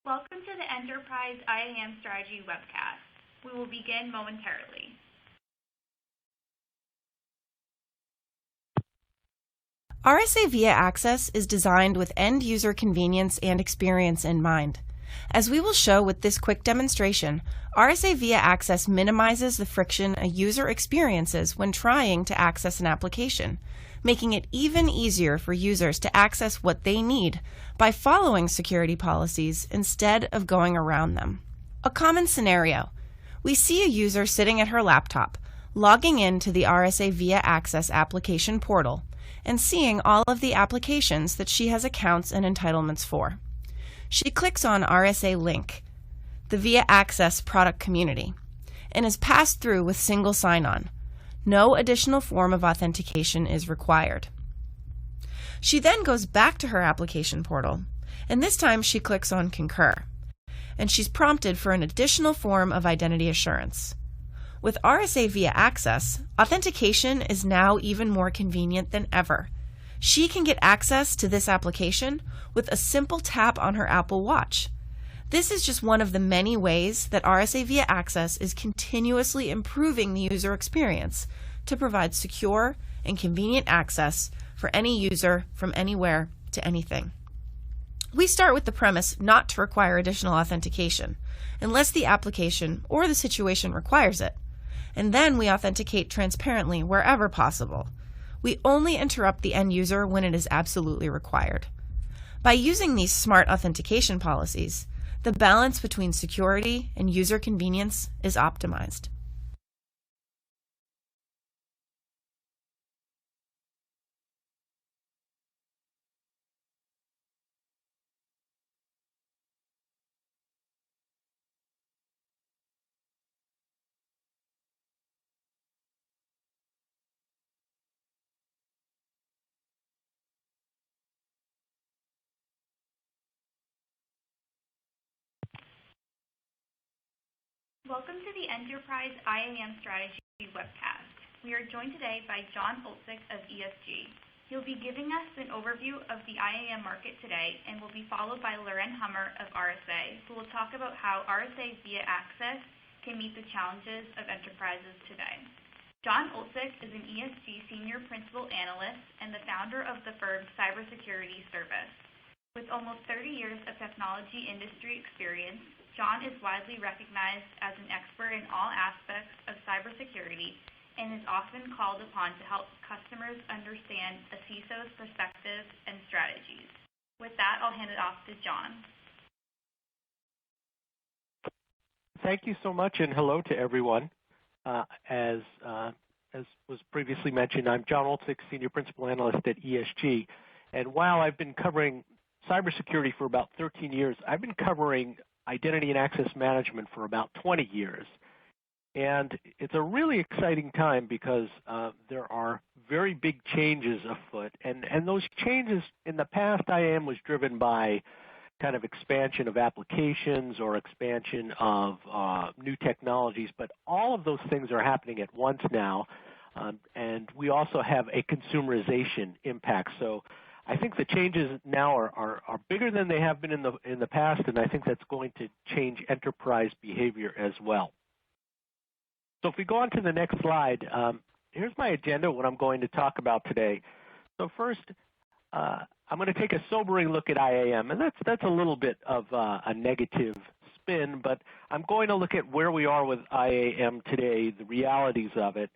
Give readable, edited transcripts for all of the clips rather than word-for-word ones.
Welcome to the Enterprise IAM Strategy webcast. We will begin momentarily. RSA via Access is designed with end-user convenience and experience in mind. As we will show with this quick demonstration, RSA via Access minimizes the friction a user experiences when trying to access an application, making it even easier for users to access what they need by following security policies instead of going around them. A common scenario: we see a user sitting at her laptop, logging into the RSA via Access application portal, and seeing all of the applications that she has accounts and entitlements for. She clicks on RSA link, the via Access product community, and is passed through with single sign-on. No additional form of authentication is required. She then goes back to her application portal, and this time she clicks on Concur, and she's prompted for an additional form of identity assurance. With RSA via Access, authentication is now even more convenient than ever. She can get access to this application with a simple tap on her Apple Watch. This is just one of the many ways that RSA via Access is continuously improving the user experience to provide secure and convenient access for any user from anywhere to anything. We start with the premise not to require additional authentication, unless the application or the situation requires it. And then we authenticate transparently wherever possible. We only interrupt the end user when it is absolutely required. By using these smart authentication policies, the balance between security and user convenience is optimized. Welcome to the Enterprise IAM Strategy webcast. We are joined today by John Olczyk of ESG. He'll be giving us an overview of the IAM market today and will be followed by Loren Hummer of RSA, who will talk about how RSA via Access can meet the challenges of enterprises today. John Olczyk is an ESG Senior Principal Analyst and the founder of the firm Cybersecurity Service. With almost 30 years of technology industry experience, John is widely recognized as an expert in all aspects of cybersecurity and is often called upon to help customers understand a CISO's perspective and strategies. With that, I'll hand it off to John. Thank you so much, and hello to everyone. As was previously mentioned, I'm John Olczyk, Senior Principal Analyst at ESG. And while I've been covering cybersecurity for about 13 years, I've been covering identity and access management for about 20 years. And it's a really exciting time because there are very big changes afoot. And those changes, in the past, IAM was driven by kind of expansion of applications or expansion of new technologies. But all of those things are happening at once now. And we also have a consumerization impact. So I think the changes now are bigger than they have been in the past, and I think that's going to change enterprise behavior as well. So if we go on to the next slide, here's my agenda, what I'm going to talk about today. So first, I'm going to take a sobering look at IAM, and that's a little bit of a negative spin, but I'm going to look at where we are with IAM today, the realities of it.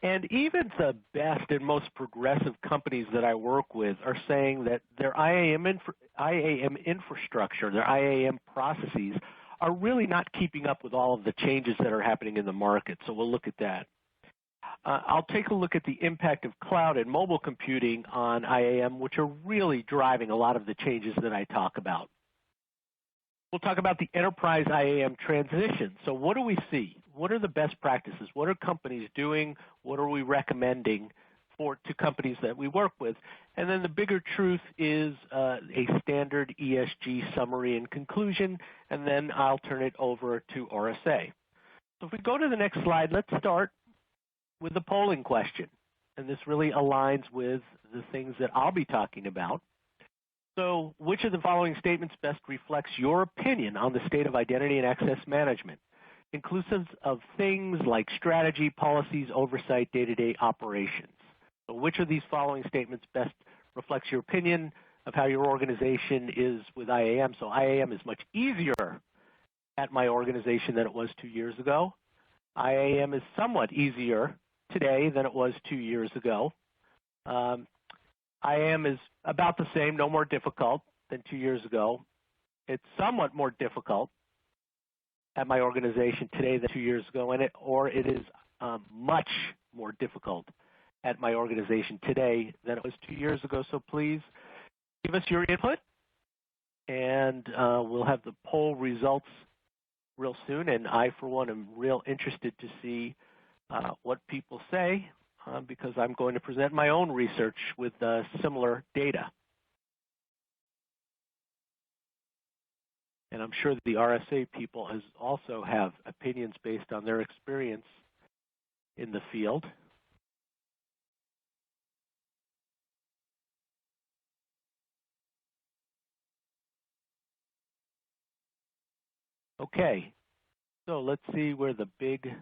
And even the best and most progressive companies that I work with are saying that their IAM infrastructure, their IAM processes, are really not keeping up with all of the changes that are happening in the market. So we'll look at that. I'll take a look at the impact of cloud and mobile computing on IAM, which are really driving a lot of the changes that I talk about. We'll talk about the enterprise IAM transition. So what do we see? What are the best practices? What are companies doing? What are we recommending to companies that we work with? And then the bigger truth is a standard ESG summary and conclusion, and then I'll turn it over to RSA. So if we go to the next slide, let's start with the polling question. And this really aligns with the things that I'll be talking about. So which of the following statements best reflects your opinion on the state of identity and access management, inclusive of things like strategy, policies, oversight, day-to-day operations? So which of these following statements best reflects your opinion of how your organization is with IAM? So IAM is much easier at my organization than it was 2 years ago. IAM is somewhat easier today than it was 2 years ago. IAM is about the same, no more difficult than 2 years ago. It's somewhat more difficult at my organization today than 2 years ago, and it is much more difficult at my organization today than it was 2 years ago. So please give us your input, and we'll have the poll results real soon. And I, for one, am real interested to see what people say, because I'm going to present my own research with similar data. And I'm sure the RSA people also have opinions based on their experience in the field. Okay, so let's see where the big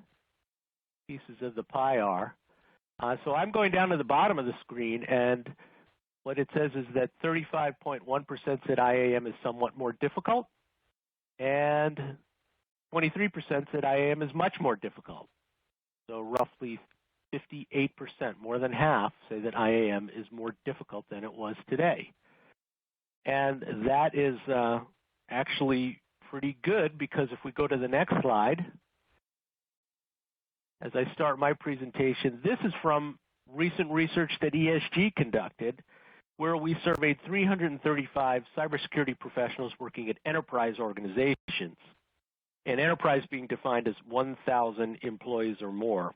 pieces of the pie are. So I'm going down to the bottom of the screen, and what it says is that 35.1% said IAM is somewhat more difficult, and 23% said IAM is much more difficult. So roughly 58%, more than half, say that IAM is more difficult than it was today. And that is actually pretty good, because if we go to the next slide, as I start my presentation, this is from recent research that ESG conducted, where we surveyed 335 cybersecurity professionals working at enterprise organizations, and enterprise being defined as 1,000 employees or more.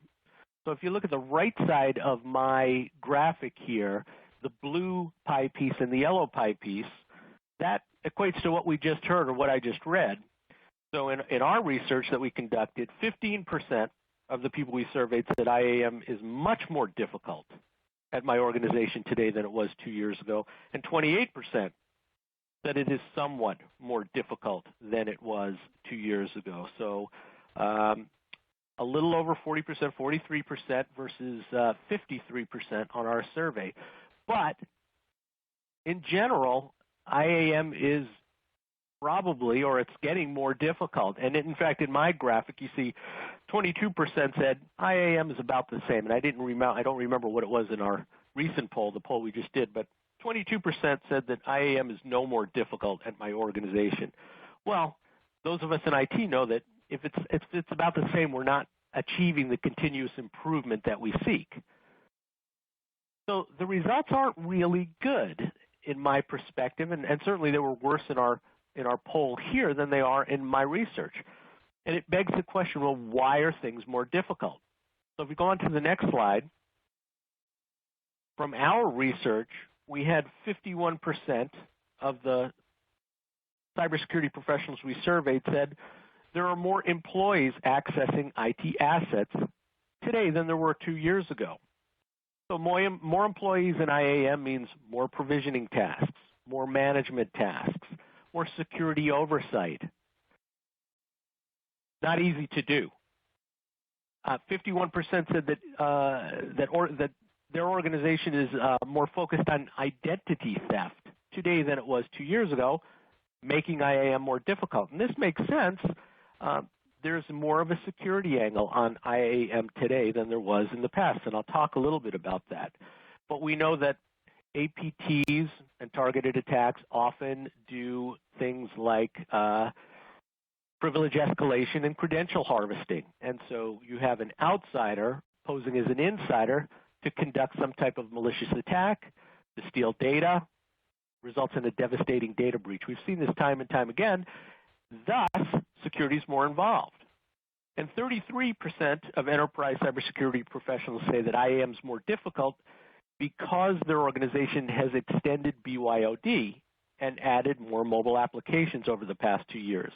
So if you look at the right side of my graphic here, the blue pie piece and the yellow pie piece, that equates to what we just heard or what I just read. So in our research that we conducted, 15% of the people we surveyed said IAM is much more difficult at my organization today than it was 2 years ago, and 28% said it is somewhat more difficult than it was 2 years ago. So a little over 40%, 43% versus 53% on our survey. But in general, IAM is probably, or it's getting more difficult. And in fact, in my graphic, you see 22% said IAM is about the same. And I don't remember what it was in our recent poll, the poll we just did, but 22% said that IAM is no more difficult at my organization. Well, those of us in IT know that if it's about the same, we're not achieving the continuous improvement that we seek. So the results aren't really good in my perspective, and certainly they were worse in our poll here than they are in my research. And it begs the question, well, why are things more difficult? So if we go on to the next slide, from our research, we had 51% of the cybersecurity professionals we surveyed said there are more employees accessing IT assets today than there were 2 years ago. So more employees in IAM means more provisioning tasks, more management tasks, more security oversight. Not easy to do. 51% said that their organization is more focused on identity theft today than it was 2 years ago, making IAM more difficult. And this makes sense. There's more of a security angle on IAM today than there was in the past, and I'll talk a little bit about that. But we know that APTs and targeted attacks often do things like privilege escalation and credential harvesting. And so you have an outsider posing as an insider to conduct some type of malicious attack, to steal data, results in a devastating data breach. We've seen this time and time again. Thus, security is more involved. And 33% of enterprise cybersecurity professionals say that IAM is more difficult because their organization has extended BYOD and added more mobile applications over the past 2 years.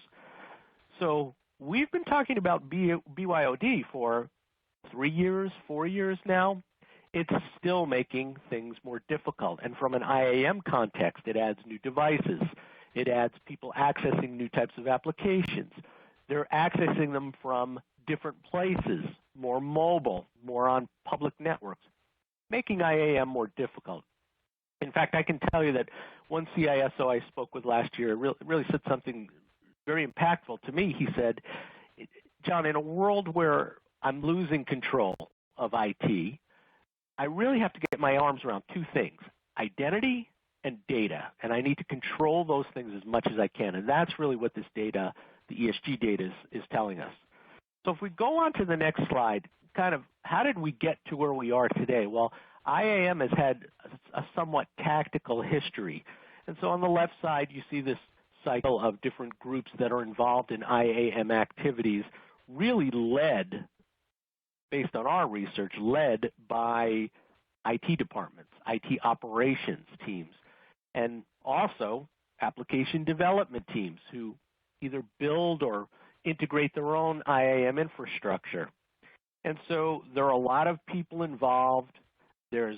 So we've been talking about BYOD for 3 years, 4 years now. it's still making things more difficult. And from an IAM context, it adds new devices. It adds people accessing new types of applications. They're accessing them from different places, more mobile, more on public networks, making IAM more difficult. In fact, I can tell you that one CISO I spoke with last year really said something very impactful to me. He said, John, in a world where I'm losing control of IT, I really have to get my arms around two things, identity and data, and I need to control those things as much as I can. And that's really what this data, the ESG data, is telling us. So if we go on to the next slide, kind of how did we get to where we are today? Well, IAM has had a somewhat tactical history. And so on the left side, you see this cycle of different groups that are involved in IAM activities, really led, based on our research, led by IT departments, IT operations teams, and also application development teams who either build or integrate their own IAM infrastructure. And so there are a lot of people involved. There's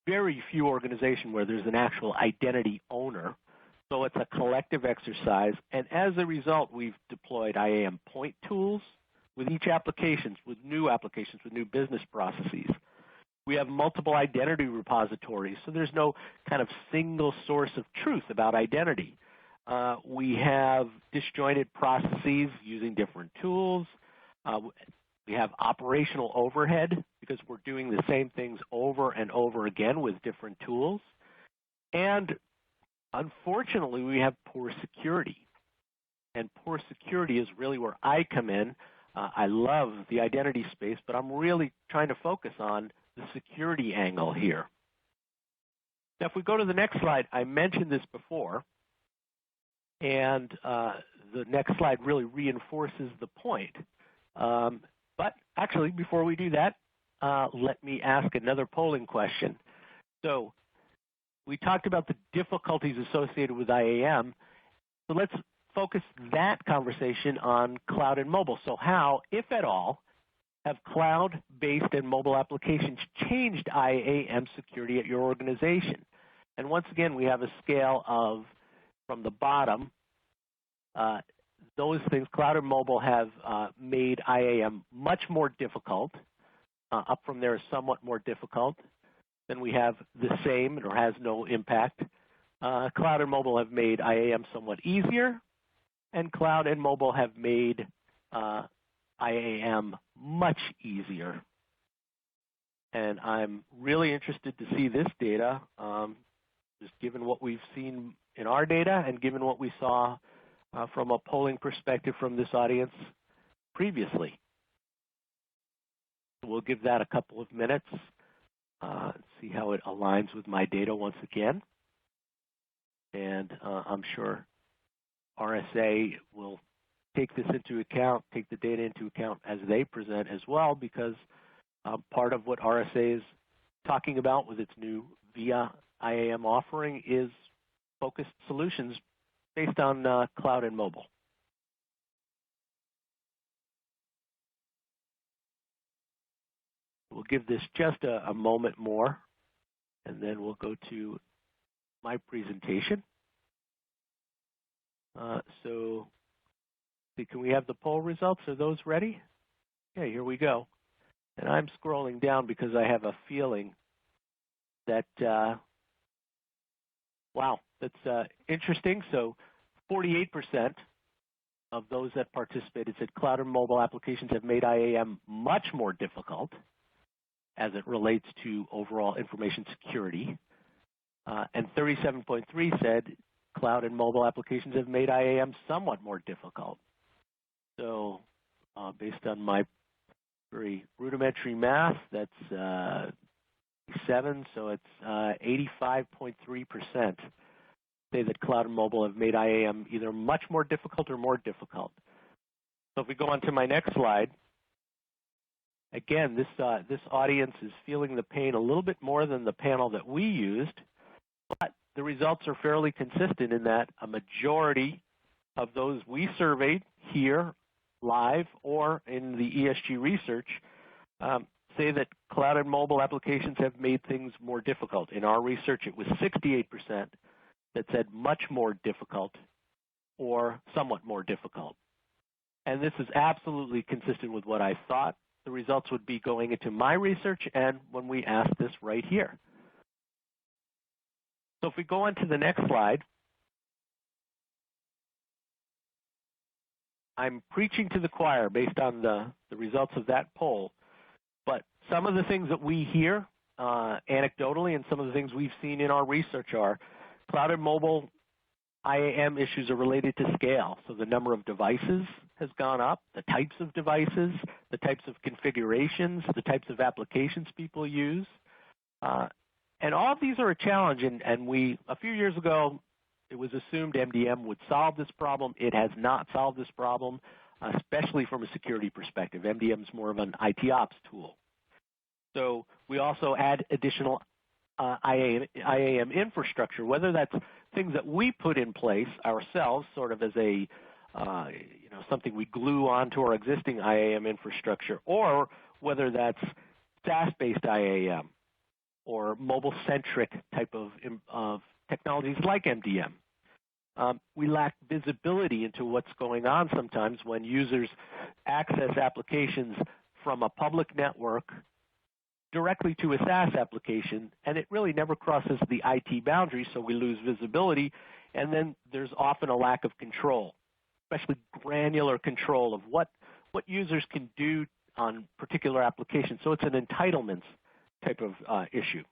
very few organizations where there's an actual identity owner. So it's a collective exercise. And as a result, we've deployed IAM point tools with each application, with new business processes. We have multiple identity repositories, so there's no kind of single source of truth about identity. We have disjointed processes using different tools. We have operational overhead because we're doing the same things over and over again with different tools. And unfortunately, we have poor security. And poor security is really where I come in. I love the identity space, but I'm really trying to focus on the security angle here. Now, if we go to the next slide, I mentioned this before, and the next slide really reinforces the point. But actually, before we do that, let me ask another polling question. So we talked about the difficulties associated with IAM, so let's focus that conversation on cloud and mobile. So how, if at all, have cloud-based and mobile applications changed IAM security at your organization? And once again, we have a scale of, from the bottom, those things, cloud and mobile, have made IAM much more difficult. Up from there is somewhat more difficult. Then we have the same or has no impact. Cloud and mobile have made IAM somewhat easier, and cloud and mobile have made IAM much easier. And I'm really interested to see this data, just given what we've seen in our data and given what we saw from a polling perspective from this audience previously. We'll give that a couple of minutes, see how it aligns with my data once again. And I'm sure RSA will take this into account, take the data into account as they present as well, because part of what RSA is talking about with its new VIA IAM offering is focused solutions based on cloud and mobile. We'll give this just a moment more, and then we'll go to my presentation. So can we have the poll results? Are those ready? Okay, here we go. And I'm scrolling down because I have a feeling that, wow, that's interesting. So 48% of those that participated said cloud and mobile applications have made IAM much more difficult as it relates to overall information security. And 37.3% said cloud and mobile applications have made IAM somewhat more difficult. So based on my very rudimentary math, that's 7, so it's 85.3% say that cloud and mobile have made IAM either much more difficult or more difficult. So if we go on to my next slide, again, this audience is feeling the pain a little bit more than the panel that we used, but the results are fairly consistent in that a majority of those we surveyed here live or in the ESG research say that cloud and mobile applications have made things more difficult. In our research, it was 68% that said much more difficult or somewhat more difficult. And this is absolutely consistent with what I thought the results would be going into my research and when we asked this right here. So if we go on to the next slide, I'm preaching to the choir based on the results of that poll, but some of the things that we hear anecdotally and some of the things we've seen in our research are cloud and mobile IAM issues are related to scale. So the number of devices has gone up, the types of devices, the types of configurations, the types of applications people use. And all of these are a challenge, and a few years ago, it was assumed MDM would solve this problem. It has not solved this problem, especially from a security perspective. MDM is more of an IT ops tool. So we also add additional IAM infrastructure, whether that's things that we put in place ourselves, sort of as a something we glue onto our existing IAM infrastructure, or whether that's SaaS-based IAM or mobile-centric type of technologies like MDM. We lack visibility into what's going on sometimes when users access applications from a public network directly to a SaaS application, and it really never crosses the IT boundary, so we lose visibility, and then there's often a lack of control, especially granular control of what users can do on particular applications. So it's an entitlements type of issue.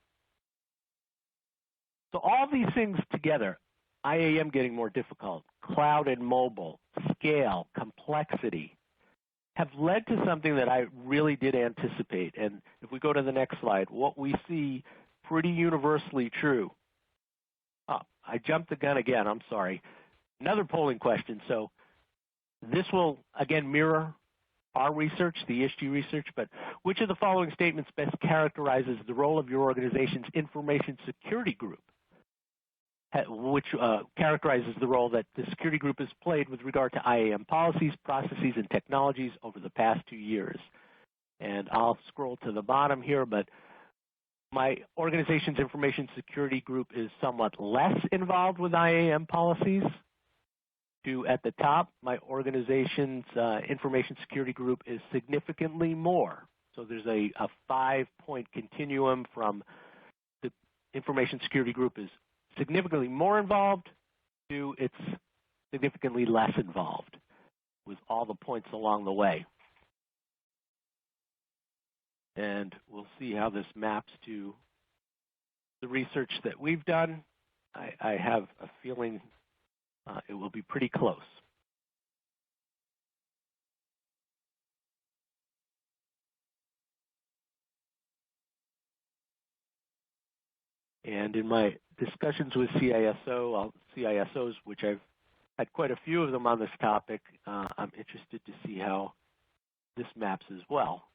So all these things together, IAM getting more difficult, cloud and mobile, scale, complexity, have led to something that I really did anticipate. And if we go to the next slide, what we see pretty universally true. Oh, I jumped the gun again, I'm sorry. Another polling question. So this will, again, mirror our research, the ESG research, but which of the following statements best characterizes the role of your organization's information security group, which characterizes the role that the security group has played with regard to IAM policies, processes, and technologies over the past 2 years? And I'll scroll to the bottom here, but my organization's information security group is somewhat less involved with IAM policies. To at the top, my organization's information security group is significantly more. So there's a 5-point continuum from the information security group is significantly more involved to it's significantly less involved, with all the points along the way. And we'll see how this maps to the research that we've done. I have a feeling it will be pretty close. And in my discussions with CISOs, which I've had quite a few of them on this topic, I'm interested to see how this maps as well.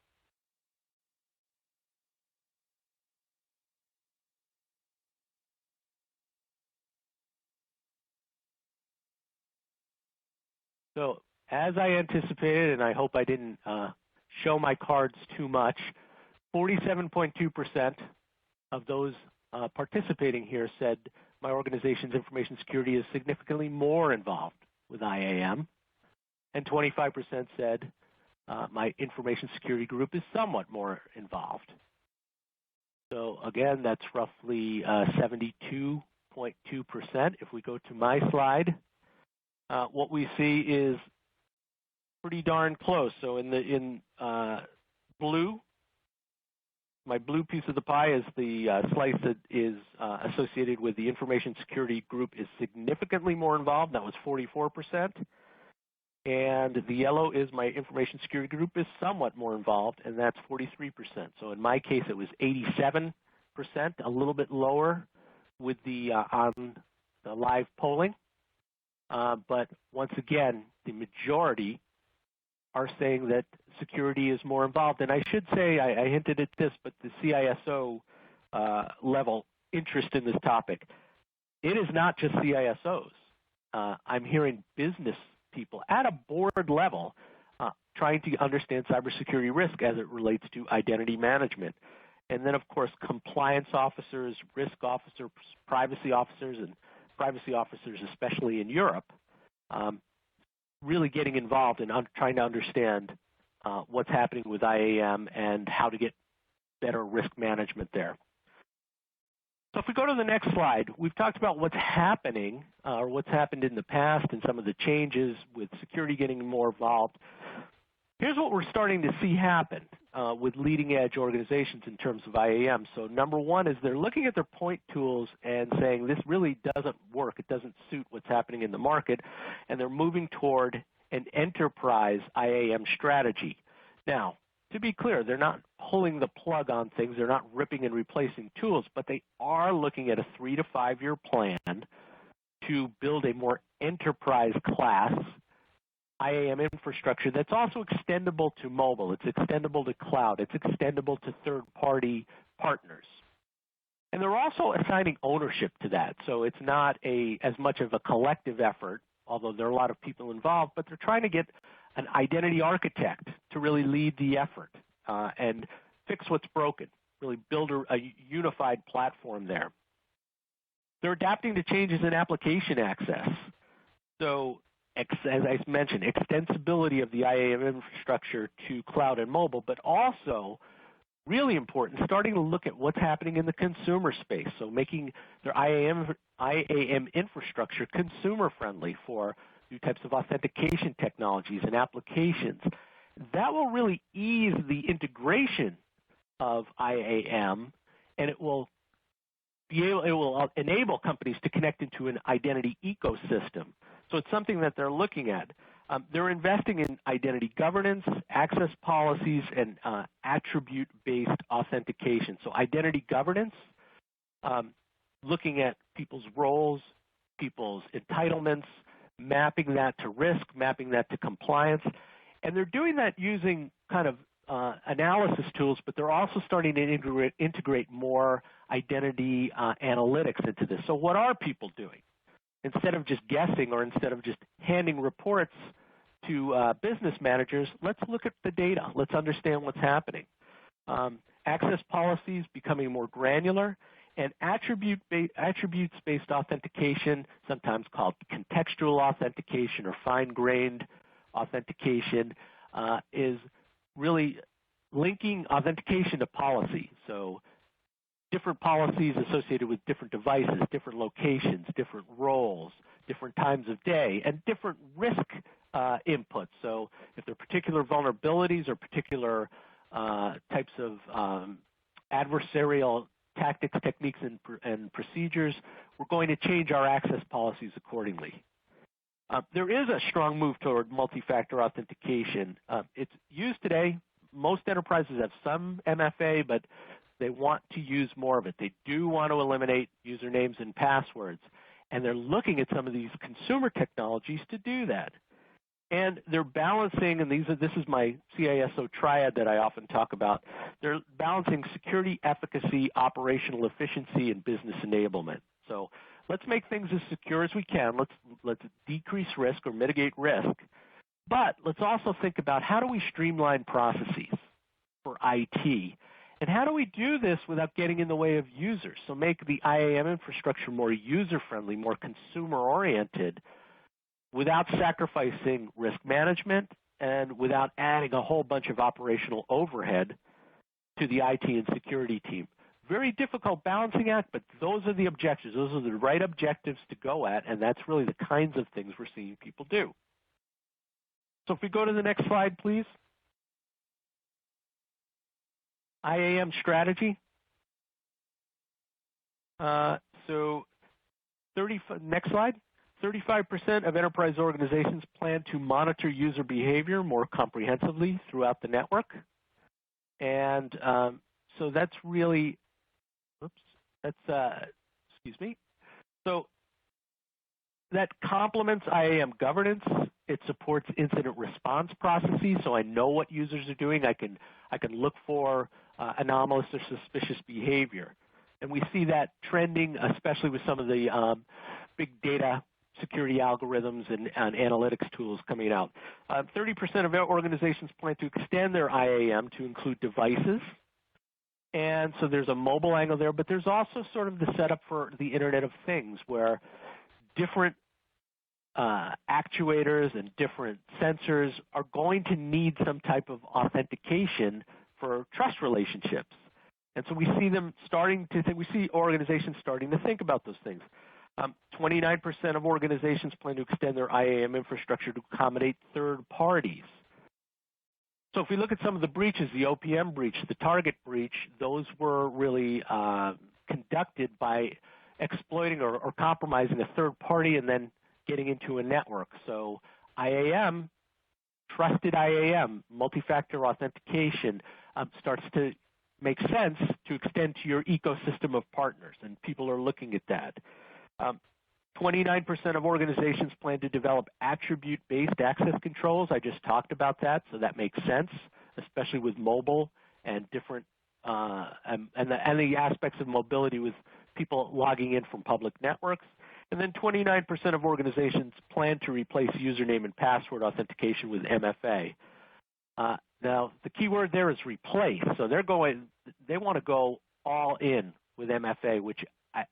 So as I anticipated, and I hope I didn't show my cards too much, 47.2% of those participating here said my organization's information security is significantly more involved with IAM, and 25% said my information security group is somewhat more involved. So again, that's roughly 72.2%. If we go to my slide, what we see is pretty darn close. So in blue, my blue piece of the pie is the slice that is associated with the information security group is significantly more involved. That was 44%. And the yellow is my information security group is somewhat more involved, and that's 43%. So in my case, it was 87%, a little bit lower with the on the live polling. But once again, the majority are saying that security is more involved. And I should say, I hinted at this, but the CISO level interest in this topic, it is not just CISOs. I'm hearing business people at a board level trying to understand cybersecurity risk as it relates to identity management. And then, of course, compliance officers, risk officers, privacy officers, and privacy officers, especially in Europe, really getting involved in trying to understand what's happening with IAM and how to get better risk management there. So if we go to the next slide, we've talked about what's happening or what's happened in the past and some of the changes with security getting more involved. Here's what we're starting to see happen with leading edge organizations in terms of IAM. So number one is they're looking at their point tools and saying this really doesn't work. It doesn't suit what's happening in the market. And they're moving toward an enterprise IAM strategy. Now, to be clear, they're not pulling the plug on things. They're not ripping and replacing tools, but they are looking at a 3 to 5 year plan to build a more enterprise class IAM infrastructure that's also extendable to mobile. It's extendable to cloud. It's extendable to third-party partners. And they're also assigning ownership to that. So it's not as much of a collective effort, although there are a lot of people involved, but they're trying to get an identity architect to really lead the effort and fix what's broken, really build a unified platform there. They're adapting to changes in application access. So as I mentioned, extensibility of the IAM infrastructure to cloud and mobile, but also, really important, starting to look at what's happening in the consumer space. So making their IAM infrastructure consumer-friendly for new types of authentication technologies and applications. That will really ease the integration of IAM, and it will enable companies to connect into an identity ecosystem. So it's something that they're looking at. They're investing in identity governance, access policies, and attribute-based authentication. So identity governance, looking at people's roles, people's entitlements, mapping that to risk, mapping that to compliance. And they're doing that using kind of analysis tools, but they're also starting to integrate more identity analytics into this. So what are people doing? Instead of just guessing or instead of just handing reports to business managers, let's look at the data. Let's understand what's happening. Access policies becoming more granular, and attributes-based authentication, sometimes called contextual authentication or fine-grained authentication, is really linking authentication to policy. So different policies associated with different devices, different locations, different roles, different times of day, and different risk inputs. So if there are particular vulnerabilities or particular types of adversarial tactics, techniques, and procedures, we're going to change our access policies accordingly. There is a strong move toward multi-factor authentication. It's used today. Most enterprises have some MFA, but they want to use more of it. They do want to eliminate usernames and passwords, and they're looking at some of these consumer technologies to do that. And they're balancing, and this is my CISO triad that I often talk about, they're balancing security, efficacy, operational efficiency, and business enablement. So let's make things as secure as we can. Let's decrease risk or mitigate risk. But let's also think about how do we streamline processes for IT? And how do we do this without getting in the way of users? So make the IAM infrastructure more user-friendly, more consumer-oriented, without sacrificing risk management and without adding a whole bunch of operational overhead to the IT and security team. Very difficult balancing act, but those are the objectives. Those are the right objectives to go at, and that's really the kinds of things we're seeing people do. So if we go to the next slide, please. IAM strategy. Next slide. 35% of enterprise organizations plan to monitor user behavior more comprehensively throughout the network. And so that's really, excuse me. So that complements IAM governance. It supports incident response processes, so I know what users are doing. I can look for anomalous or suspicious behavior. And we see that trending, especially with some of the big data security algorithms and analytics tools coming out. 30% of organizations plan to extend their IAM to include devices. And so there's a mobile angle there, but there's also sort of the setup for the Internet of Things, where different actuators and different sensors are going to need some type of authentication for trust relationships. And so we see them starting to think, we see organizations starting to think about those things. 29% of organizations plan to extend their IAM infrastructure to accommodate third parties. So if we look at some of the breaches, the OPM breach, the Target breach, those were really conducted by exploiting or compromising a third party and then getting into a network. So IAM, trusted IAM, multi-factor authentication starts to make sense to extend to your ecosystem of partners, and people are looking at that. 29% of organizations plan to develop attribute-based access controls. I just talked about that, so that makes sense, especially with mobile and different and the aspects of mobility with people logging in from public networks. And then 29% of organizations plan to replace username and password authentication with MFA. Now, the key word there is replace. So they want to go all in with MFA, which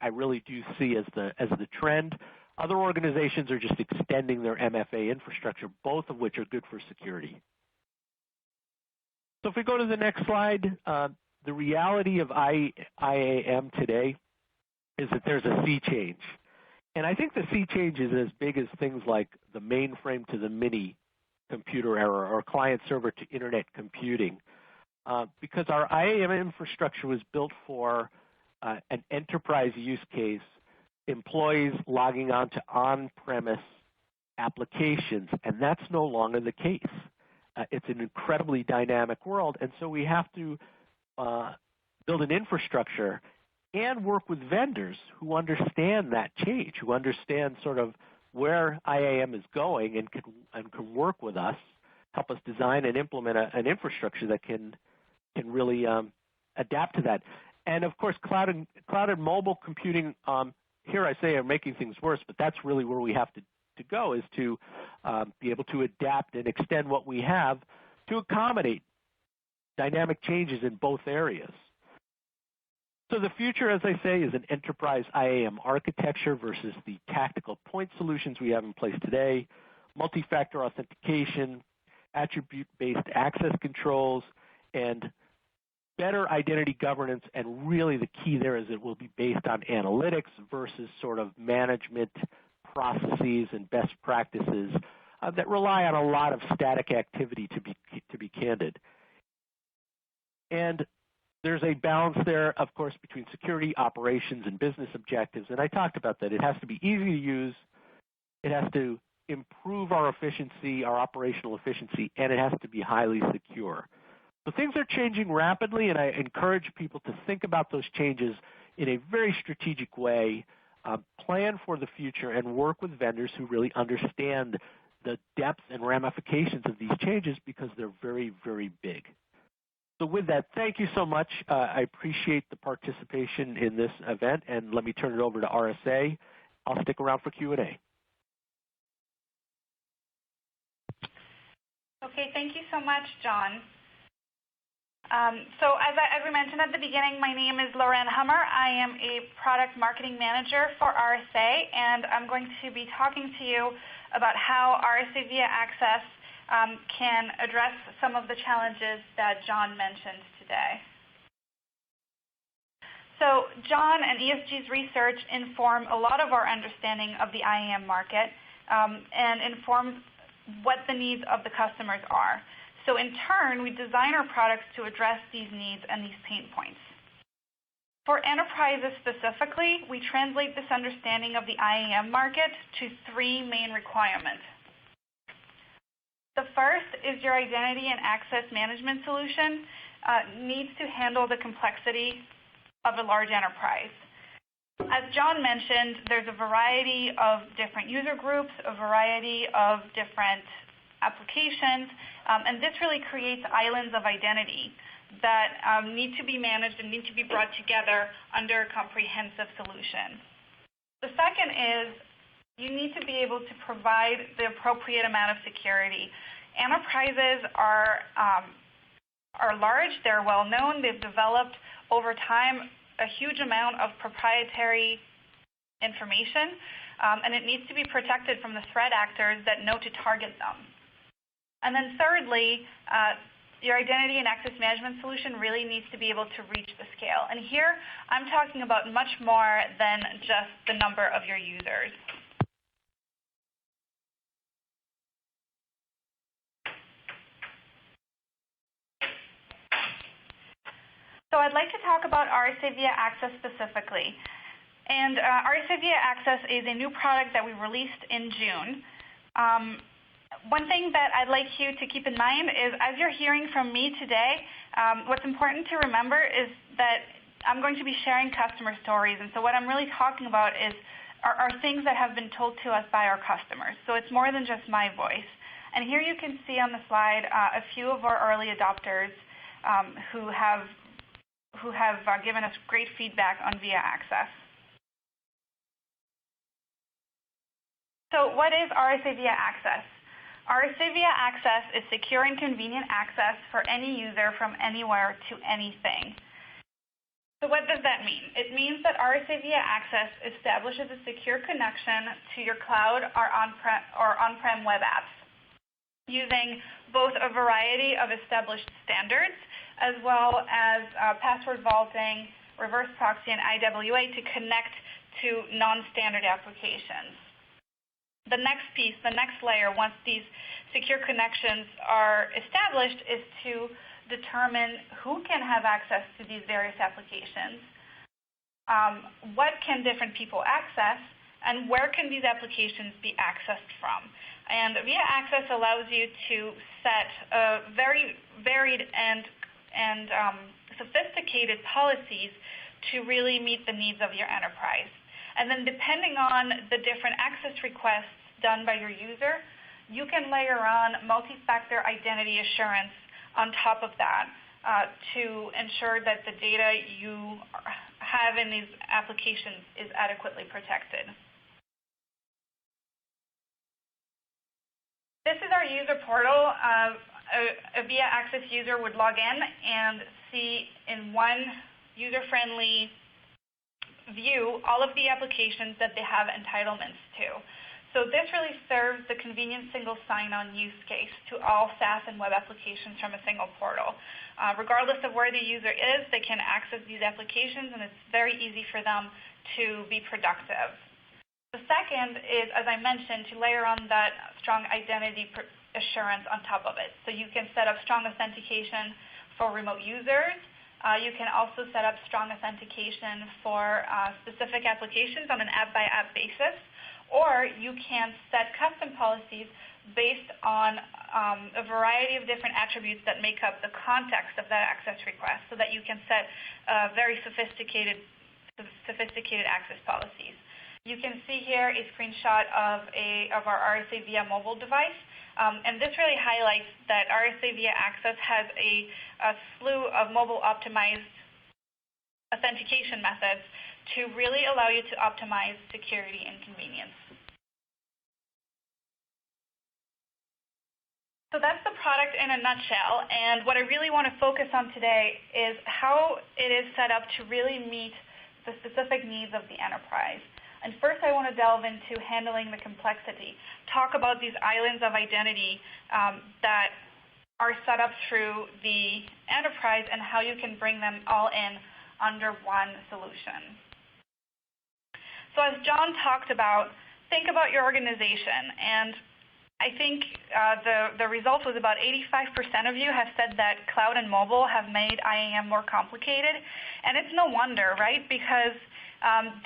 I really do see as the trend. Other organizations are just extending their MFA infrastructure, both of which are good for security. So if we go to the next slide, the reality of IAM today is that there's a sea change. And I think the sea change is as big as things like the mainframe to the mini computer era or client server to internet computing, because our IAM infrastructure was built for an enterprise use case, employees logging on to on-premise applications, and that's no longer the case. It's an incredibly dynamic world, and so we have to build an infrastructure and work with vendors who understand that change, who understand sort of where IAM is going and can work with us, help us design and implement an infrastructure that can really adapt to that. And of course, cloud and mobile computing, here I say are making things worse, but that's really where we have to go, is to be able to adapt and extend what we have to accommodate dynamic changes in both areas. So the future, as I say, is an enterprise IAM architecture versus the tactical point solutions we have in place today, multi-factor authentication, attribute-based access controls, and better identity governance. And really the key there is it will be based on analytics versus sort of management processes and best practices that rely on a lot of static activity, to be candid. And there's a balance there, of course, between security, operations, and business objectives. And I talked about that. It has to be easy to use. It has to improve our efficiency, our operational efficiency, and it has to be highly secure. So things are changing rapidly, and I encourage people to think about those changes in a very strategic way, plan for the future, and work with vendors who really understand the depth and ramifications of these changes, because they're very, very big. So with that, thank you so much. I appreciate the participation in this event, and let me turn it over to RSA. I'll stick around for Q&A. Okay, thank you so much, John. So as we mentioned at the beginning, my name is Lorraine Hummer. I am a product marketing manager for RSA, and I'm going to be talking to you about how RSA Via Access can address some of the challenges that John mentioned today. So John and ESG's research inform a lot of our understanding of the IAM market and inform what the needs of the customers are. So in turn, we design our products to address these needs and these pain points. For enterprises specifically, we translate this understanding of the IAM market to three main requirements. The first is your identity and access management solution needs to handle the complexity of a large enterprise. As John mentioned, there's a variety of different user groups, a variety of different applications, and this really creates islands of identity that need to be managed and need to be brought together under a comprehensive solution. The second is you need to be able to provide the appropriate amount of security. Enterprises are large, they're well known, they've developed over time a huge amount of proprietary information, and it needs to be protected from the threat actors that know to target them. And then thirdly, your identity and access management solution really needs to be able to reach the scale. And here, I'm talking about much more than just the number of your users. So I'd like to talk about RSA via Access specifically. And RSA via Access is a new product that we released in June. One thing that I'd like you to keep in mind is, as you're hearing from me today, what's important to remember is that I'm going to be sharing customer stories. And so what I'm really talking about are things that have been told to us by our customers. So it's more than just my voice. And here you can see on the slide a few of our early adopters who have given us great feedback on VIA Access. So what is RSA via Access? RSA via Access is secure and convenient access for any user from anywhere to anything. So what does that mean? It means that RSA via Access establishes a secure connection to your cloud or on-prem web apps using both a variety of established standards as well as password vaulting, reverse proxy, and IWA to connect to non-standard applications. The next piece, the next layer, once these secure connections are established, is to determine who can have access to these various applications, what can different people access, and where can these applications be accessed from. And VIA Access allows you to set very varied and sophisticated policies to really meet the needs of your enterprise. And then depending on the different access requests done by your user, you can layer on multi-factor identity assurance on top of that to ensure that the data you have in these applications is adequately protected. This is our user portal. A VIA Access user would log in and see in one user-friendly view all of the applications that they have entitlements to. So this really serves the convenient single sign-on use case to all SaaS and web applications from a single portal. Regardless of where the user is, they can access these applications, and it's very easy for them to be productive. The second is, as I mentioned, to layer on that strong identity assurance on top of it. So you can set up strong authentication for remote users. You can also set up strong authentication for specific applications on an app-by-app basis, or you can set custom policies based on a variety of different attributes that make up the context of that access request, so that you can set very sophisticated access policies. You can see here a screenshot of our RSA via mobile device. And this really highlights that RSA via Access has a slew of mobile-optimized authentication methods to really allow you to optimize security and convenience. So that's the product in a nutshell. And what I really want to focus on today is how it is set up to really meet the specific needs of the enterprise. And first, I want to delve into handling the complexity, talk about these islands of identity that are set up through the enterprise and how you can bring them all in under one solution. So as John talked about, think about your organization. And I think the result was about 85% of you have said that cloud and mobile have made IAM more complicated. And it's no wonder, right? Because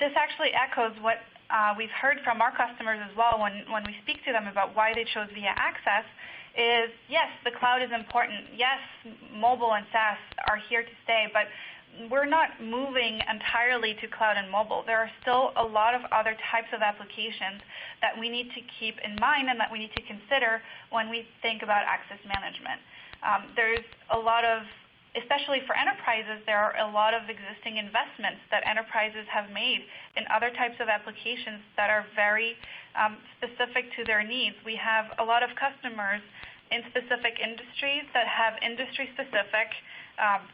this actually echoes what we've heard from our customers as well when we speak to them about why they chose VIA Access is, yes, the cloud is important. Yes, mobile and SaaS are here to stay, but we're not moving entirely to cloud and mobile. There are still a lot of other types of applications that we need to keep in mind and that we need to consider when we think about access management. There's a lot of especially for enterprises, there are a lot of existing investments that enterprises have made in other types of applications that are very specific to their needs. We have a lot of customers in specific industries that have industry-specific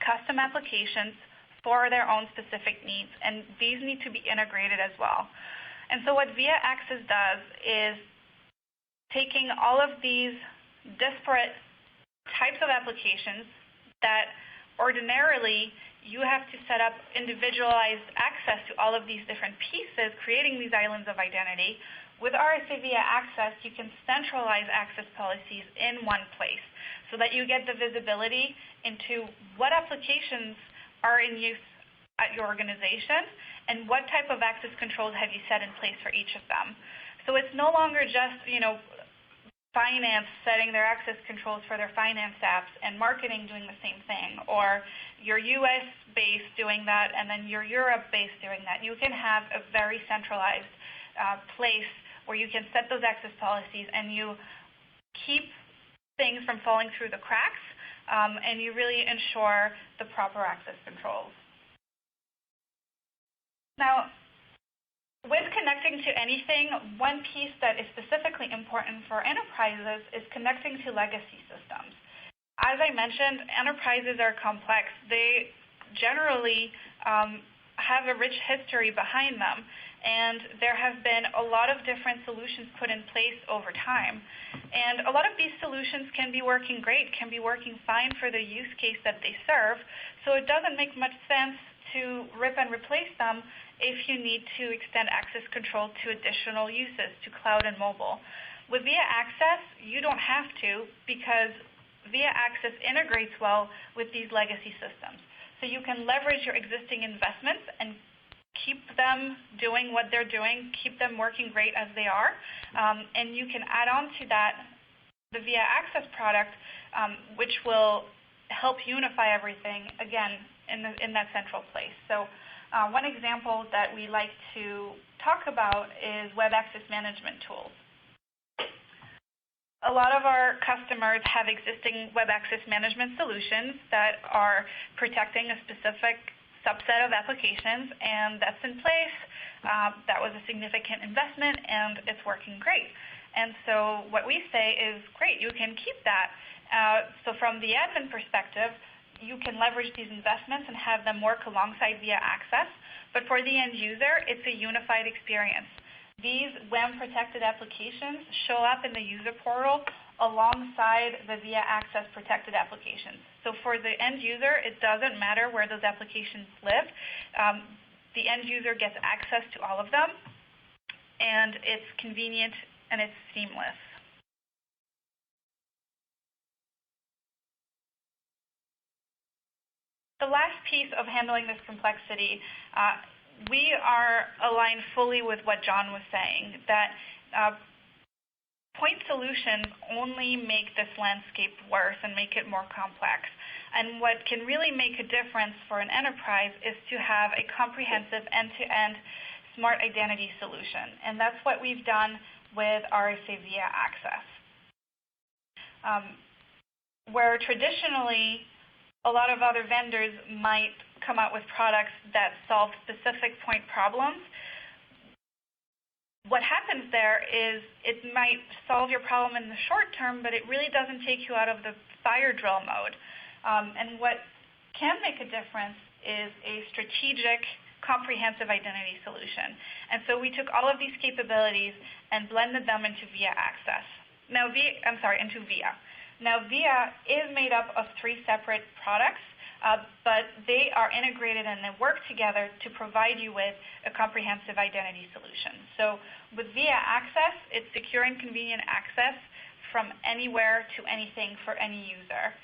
custom applications for their own specific needs, and these need to be integrated as well. And so what VIA Access does is taking all of these disparate types of applications that ordinarily you have to set up individualized access to all of these different pieces, creating these islands of identity. With RSA VIA Access, you can centralize access policies in one place so that you get the visibility into what applications are in use at your organization and what type of access controls have you set in place for each of them. So it's no longer just, finance setting their access controls for their finance apps and marketing doing the same thing, or your US-based doing that and then your Europe-based doing that. You can have a very centralized place where you can set those access policies and you keep things from falling through the cracks, and you really ensure the proper access controls. Now, with connecting to anything, one piece that is specifically important for enterprises is connecting to legacy systems. As I mentioned, enterprises are complex. They generally have a rich history behind them, and there have been a lot of different solutions put in place over time. And a lot of these solutions can be working great, can be working fine for the use case that they serve, so it doesn't make much sense to rip and replace them if you need to extend access control to additional uses, to cloud and mobile. With VIA Access, you don't have to, because VIA Access integrates well with these legacy systems. So you can leverage your existing investments and keep them doing what they're doing, keep them working great as they are, and you can add on to that the VIA Access product, which will help unify everything, again, in that central place. So one example that we like to talk about is web access management tools. A lot of our customers have existing web access management solutions that are protecting a specific subset of applications, and that's in place. That was a significant investment, and it's working great. And so what we say is, great, you can keep that. So from the admin perspective, you can leverage these investments and have them work alongside VIA Access. But for the end user, it's a unified experience. These WAM-protected applications show up in the user portal alongside the VIA Access protected applications. So for the end user, it doesn't matter where those applications live. The end user gets access to all of them, and it's convenient and it's seamless. The last piece of handling this complexity, we are aligned fully with what John was saying, that point solutions only make this landscape worse and make it more complex. And what can really make a difference for an enterprise is to have a comprehensive end-to-end smart identity solution. And that's what we've done with RSA VIA Access. Where traditionally a lot of other vendors might come out with products that solve specific point problems, what happens there is it might solve your problem in the short term, but it really doesn't take you out of the fire drill mode. And what can make a difference is a strategic, comprehensive identity solution. And so we took all of these capabilities and blended them into VIA Access. Now, into VIA. Now, VIA is made up of 3 separate products, but they are integrated and they work together to provide you with a comprehensive identity solution. So with VIA Access, it's secure and convenient access from anywhere to anything for any user.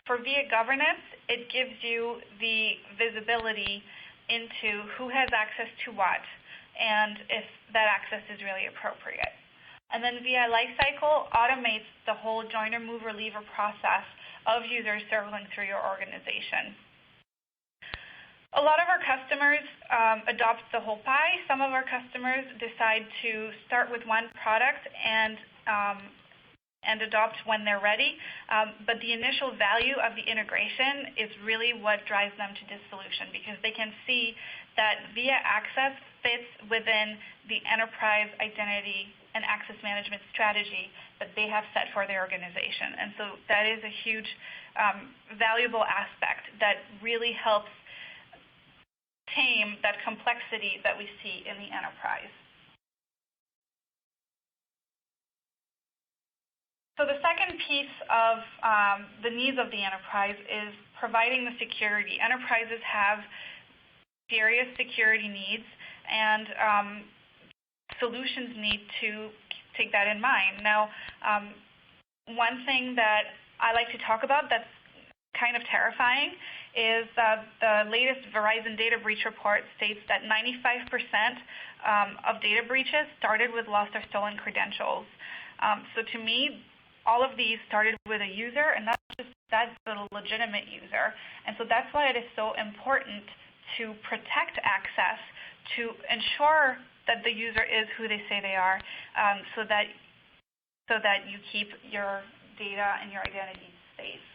For VIA Governance, it gives you the visibility into who has access to what and if that access is really appropriate. And then VIA Lifecycle automates the whole joiner, mover, leaver process of users circling through your organization. A lot of our customers adopt the whole pie. Some of our customers decide to start with one product and and adopt when they're ready, but the initial value of the integration is really what drives them to this solution, because they can see that VIA Access fits within the enterprise identity and access management strategy that they have set for their organization. And so that is a huge valuable aspect that really helps tame that complexity that we see in the enterprise. So the second piece of the needs of the enterprise is providing the security. Enterprises have serious security needs, and solutions need to take that in mind. Now, one thing that I like to talk about that's kind of terrifying is the latest Verizon data breach report states that 95% of data breaches started with lost or stolen credentials. So to me, all of these started with a user, and that's a legitimate user. And so that's why it is so important to protect access, to ensure that the user is who they say they are, so that you keep your data and your identity safe.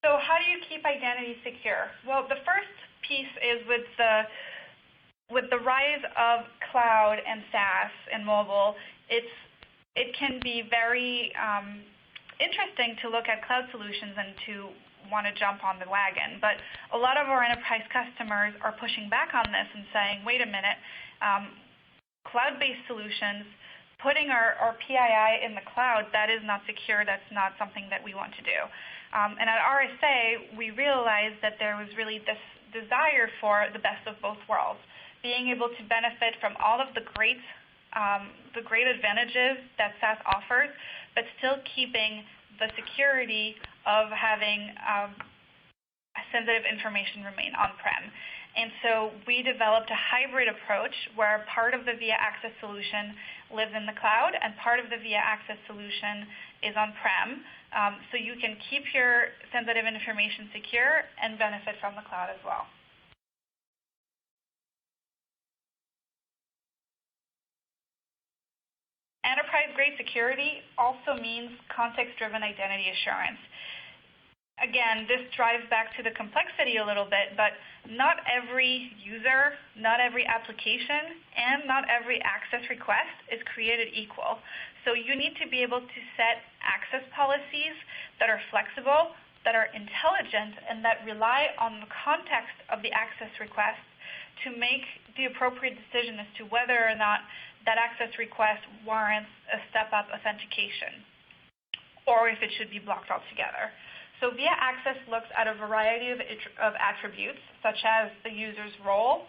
So how do you keep identity secure? Well, the first piece is with the rise of cloud and SaaS and mobile, it can be very interesting to look at cloud solutions and to want to jump on the wagon. But a lot of our enterprise customers are pushing back on this and saying, wait a minute, cloud-based solutions, putting our PII in the cloud, that is not secure. That's not something that we want to do. And at RSA, we realized that there was really this desire for the best of both worlds, being able to benefit from all of the great advantages that SaaS offers, but still keeping the security of having sensitive information remain on-prem. And so we developed a hybrid approach where part of the VIA Access solution lives in the cloud and part of the VIA Access solution is on-prem. So you can keep your sensitive information secure and benefit from the cloud as well. Enterprise-grade security also means context-driven identity assurance. Again, this drives back to the complexity a little bit, but not every user, not every application, and not every access request is created equal. So you need to be able to set access policies that are flexible, that are intelligent, and that rely on the context of the access request to make the appropriate decision as to whether or not that access request warrants a step-up authentication, or if it should be blocked altogether. So VIA Access looks at a variety of attributes, such as the user's role,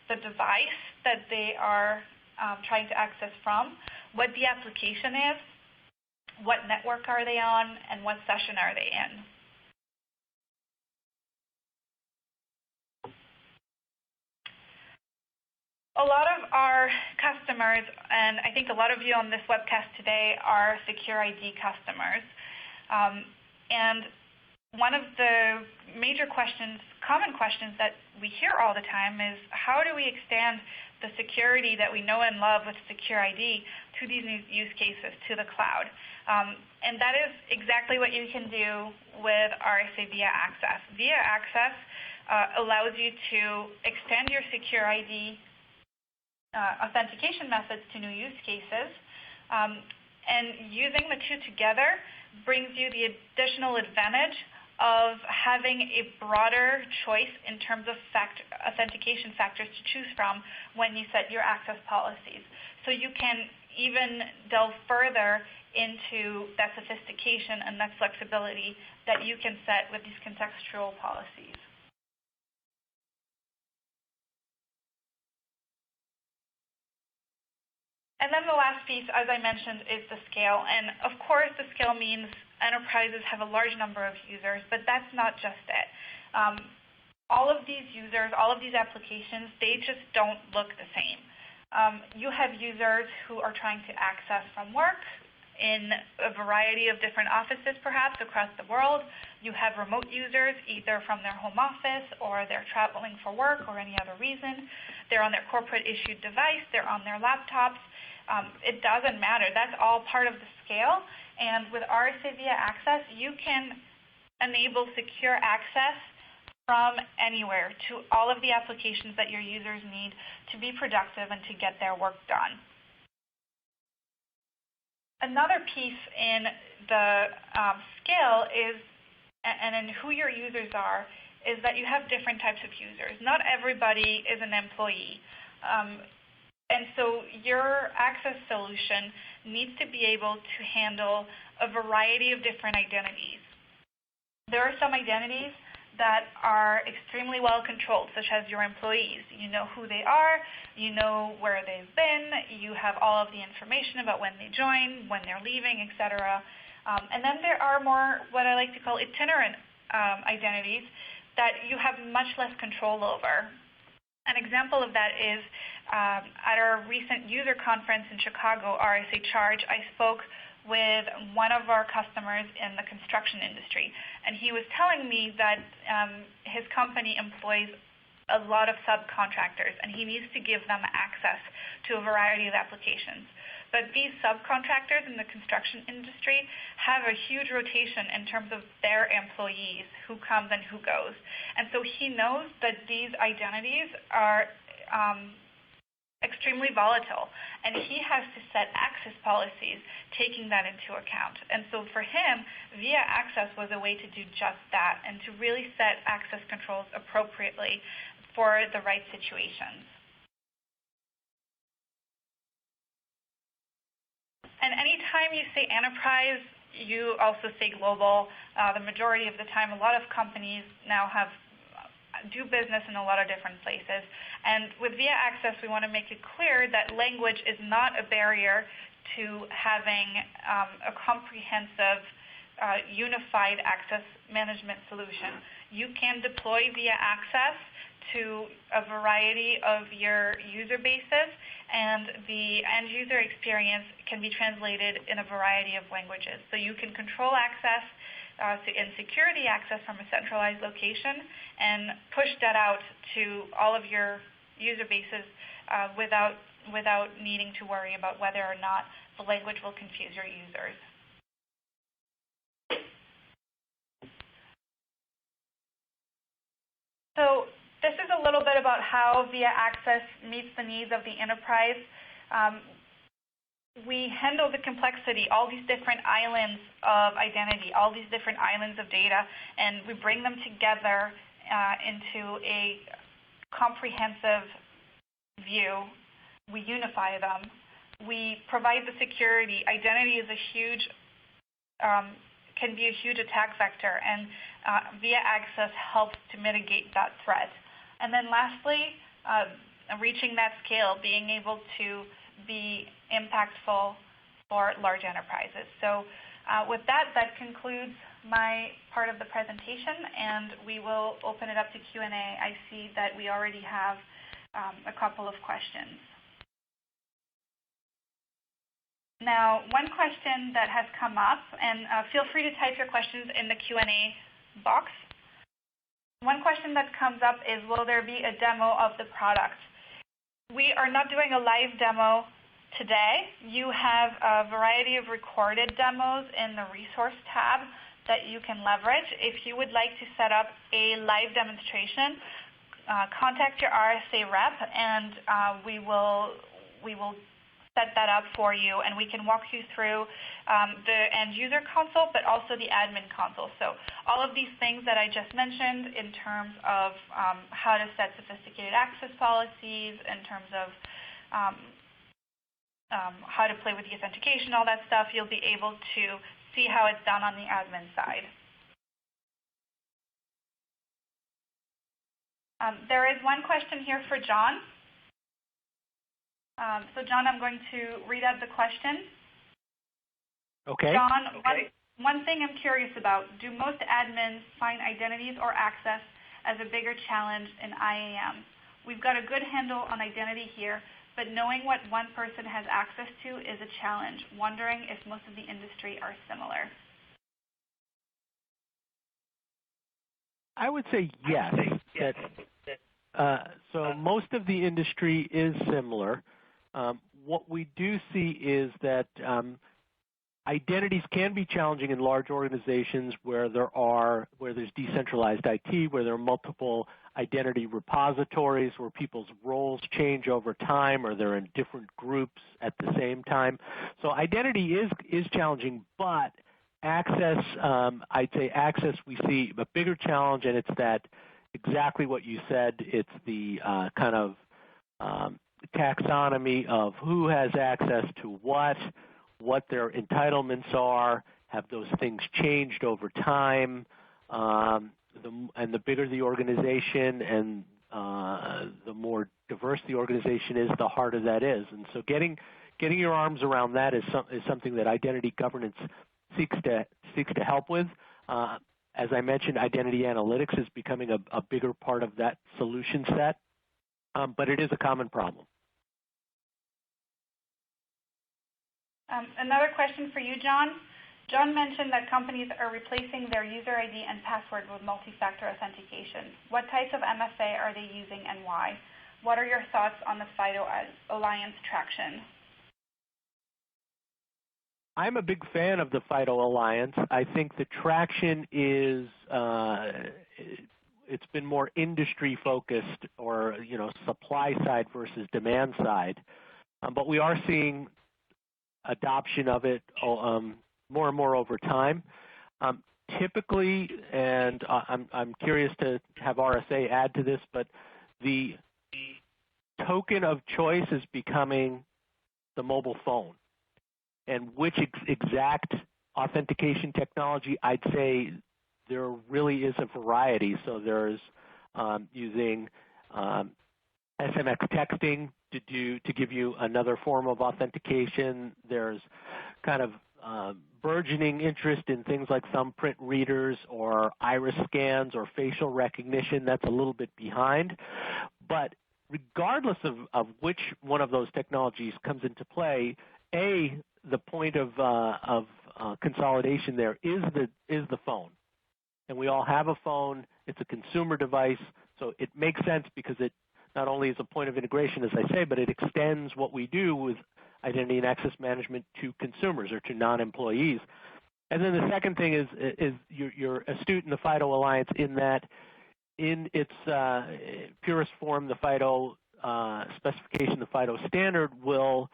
the device that they are trying to access from, what the application is, what network are they on, and what session are they in. A lot of our customers, and I think a lot of you on this webcast today, are Secure ID customers. And one of the major questions, common questions that we hear all the time is, how do we extend the security that we know and love with Secure ID to these new use cases, to the cloud? And that is exactly what you can do with RSA VIA Access. VIA Access allows you to extend your Secure ID authentication methods to new use cases, and using the two together brings you the additional advantage of having a broader choice in terms of authentication factors to choose from when you set your access policies. So you can even delve further into that sophistication and that flexibility that you can set with these contextual policies. And then the last piece, as I mentioned, is the scale. And of course, the scale means enterprises have a large number of users, but that's not just it. All of these users, all of these applications, they just don't look the same. You have users who are trying to access from work in a variety of different offices, perhaps, across the world. You have remote users, either from their home office or they're traveling for work or any other reason. They're on their corporate-issued device. They're on their laptops. It doesn't matter. That's all part of the scale. And with RSA via Access, you can enable secure access from anywhere to all of the applications that your users need to be productive and to get their work done. Another piece in the scale is, and in who your users are, is that you have different types of users. Not everybody is an employee. And so your access solution needs to be able to handle a variety of different identities. There are some identities that are extremely well controlled, such as your employees. You know who they are, you know where they've been, you have all of the information about when they join, when they're leaving, etc. And then there are more what I like to call itinerant identities that you have much less control over. An example of that is at our recent user conference in Chicago, RSA Charge, I spoke with one of our customers in the construction industry, and he was telling me that his company employs a lot of subcontractors, and he needs to give them access to a variety of applications. But these subcontractors in the construction industry have a huge rotation in terms of their employees, who comes and who goes. And so he knows that these identities are extremely volatile, and he has to set access policies taking that into account. And so for him, via Access was a way to do just that and to really set access controls appropriately for the right situations. And anytime you say enterprise, you also say global. The majority of the time, a lot of companies now do business in a lot of different places. And with via Access, we want to make it clear that language is not a barrier to having a comprehensive, unified access management solution. You can deploy via Access to a variety of your user bases, and the end user experience can be translated in a variety of languages. So you can control access and security access from a centralized location and push that out to all of your user bases without needing to worry about whether or not the language will confuse your users. So this is a little bit about how via Access meets the needs of the enterprise. We handle the complexity, all these different islands of identity, all these different islands of data, and we bring them together into a comprehensive view. We unify them. We provide the security. Identity is a huge, can be a huge attack vector, and via Access helps to mitigate that threat. And then lastly, reaching that scale, being able to be impactful for large enterprises. So with that, that concludes my part of the presentation, and we will open it up to Q&A. I see that we already have a couple of questions. Now, one question that has come up, and feel free to type your questions in the Q&A box. One question that comes up is, will there be a demo of the product? We are not doing a live demo today. You have a variety of recorded demos in the resource tab that you can leverage. If you would like to set up a live demonstration, contact your RSA rep, and we will set that up for you, and we can walk you through the end user console, but also the admin console. So all of these things that I just mentioned in terms of how to set sophisticated access policies, in terms of how to play with the authentication, all that stuff, you'll be able to see how it's done on the admin side. There is one question here for John. So John, I'm going to read out the question. Okay. John, one thing I'm curious about, do most admins find identities or access as a bigger challenge in IAM? We've got a good handle on identity here, but knowing what one person has access to is a challenge, wondering if most of the industry are similar. I would say yes. So most of the industry is similar. What we do see is that identities can be challenging in large organizations where there's decentralized IT, where there are multiple identity repositories, where people's roles change over time, or they're in different groups at the same time. So identity is challenging, but access, I'd say access we see a bigger challenge, and it's that exactly what you said. It's the kind of taxonomy of who has access to what their entitlements are. Have those things changed over time? And the bigger the organization and the more diverse the organization is, the harder that is. And so getting your arms around that is something that identity governance seeks to help with. As I mentioned, identity analytics is becoming a bigger part of that solution set, but it is a common problem. Another question for you, John. John mentioned that companies are replacing their user ID and password with multi-factor authentication. What types of MFA are they using and why? What are your thoughts on the FIDO Alliance traction? I'm a big fan of the FIDO Alliance. I think the traction is, it's been more industry focused, or supply side versus demand side. But we are seeing adoption of it more and more over time. Typically, and I'm curious to have RSA add to this, but the token of choice is becoming the mobile phone. And which exact authentication technology, I'd say there really is a variety. So there's using SMX texting to give you another form of authentication. There's kind of burgeoning interest in things like thumbprint readers or iris scans or facial recognition. That's a little bit behind. But regardless of which one of those technologies comes into play, the point of consolidation there is the phone. And we all have a phone. It's a consumer device. So it makes sense because it not only is a point of integration, as I say, but it extends what we do with identity and access management to consumers or to non-employees. And then the second thing is you're astute in the FIDO Alliance in that in its purest form, the FIDO specification, the FIDO standard will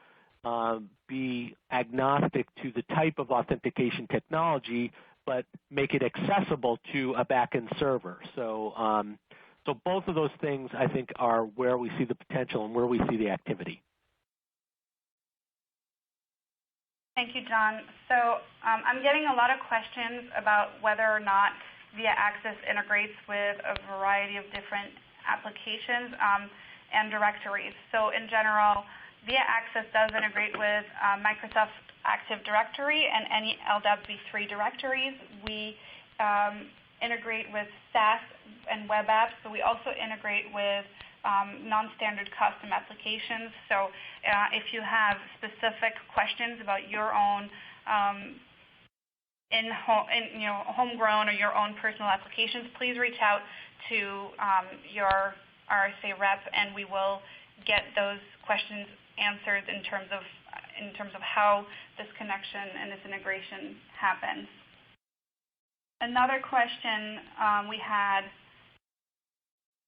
be agnostic to the type of authentication technology, but make it accessible to a backend server. So, so both of those things, I think, are where we see the potential and where we see the activity. Thank you, John. So I'm getting a lot of questions about whether or not VIA Access integrates with a variety of different applications and directories. So in general, VIA Access does integrate with Microsoft Active Directory and any LWAN v3 directories. We integrate with SaaS and web apps, but we also integrate with non-standard custom applications. So if you have specific questions about your own homegrown or your own personal applications, please reach out to your RSA rep, and we will get those questions answered in terms of how this connection and this integration happens. Another question we had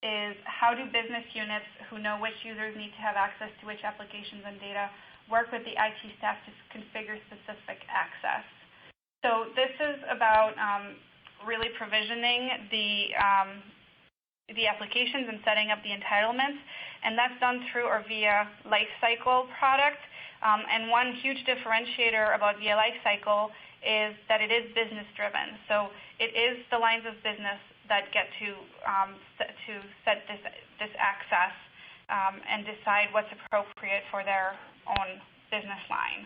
is, how do business units who know which users need to have access to which applications and data work with the IT staff to configure specific access? So this is about really provisioning the applications and setting up the entitlements, and that's done through our VIA Lifecycle product. And one huge differentiator about VIA Lifecycle is that it is business-driven. So it is the lines of business that get to set this access and decide what's appropriate for their own business line.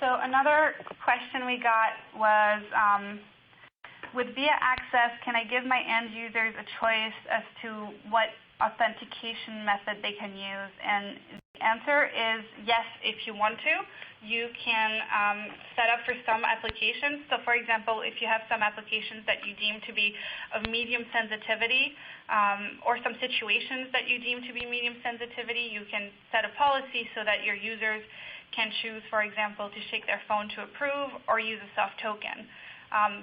So another question we got was, with VIA Access, can I give my end users a choice as to what authentication method they can use? And the answer is yes, if you want to. You can set up for some applications. So for example, if you have some applications that you deem to be of medium sensitivity, or some situations that you deem to be medium sensitivity, you can set a policy so that your users can choose, for example, to shake their phone to approve or use a soft token.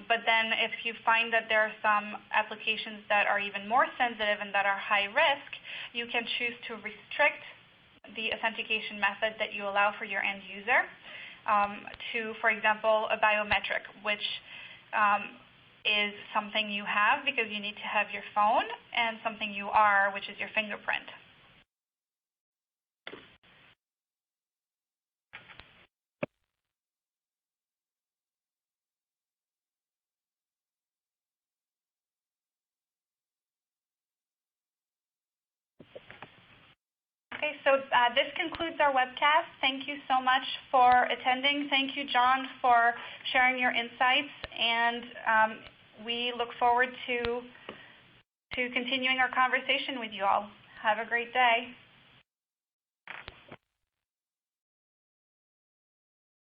But then if you find that there are some applications that are even more sensitive and that are high risk, you can choose to restrict the authentication method that you allow for your end user to, for example, a biometric, which is something you have because you need to have your phone, and something you are, which is your fingerprint. Okay, so this concludes our webcast. Thank you so much for attending. Thank you, John, for sharing your insights, and we look forward to continuing our conversation with you all. Have a great day.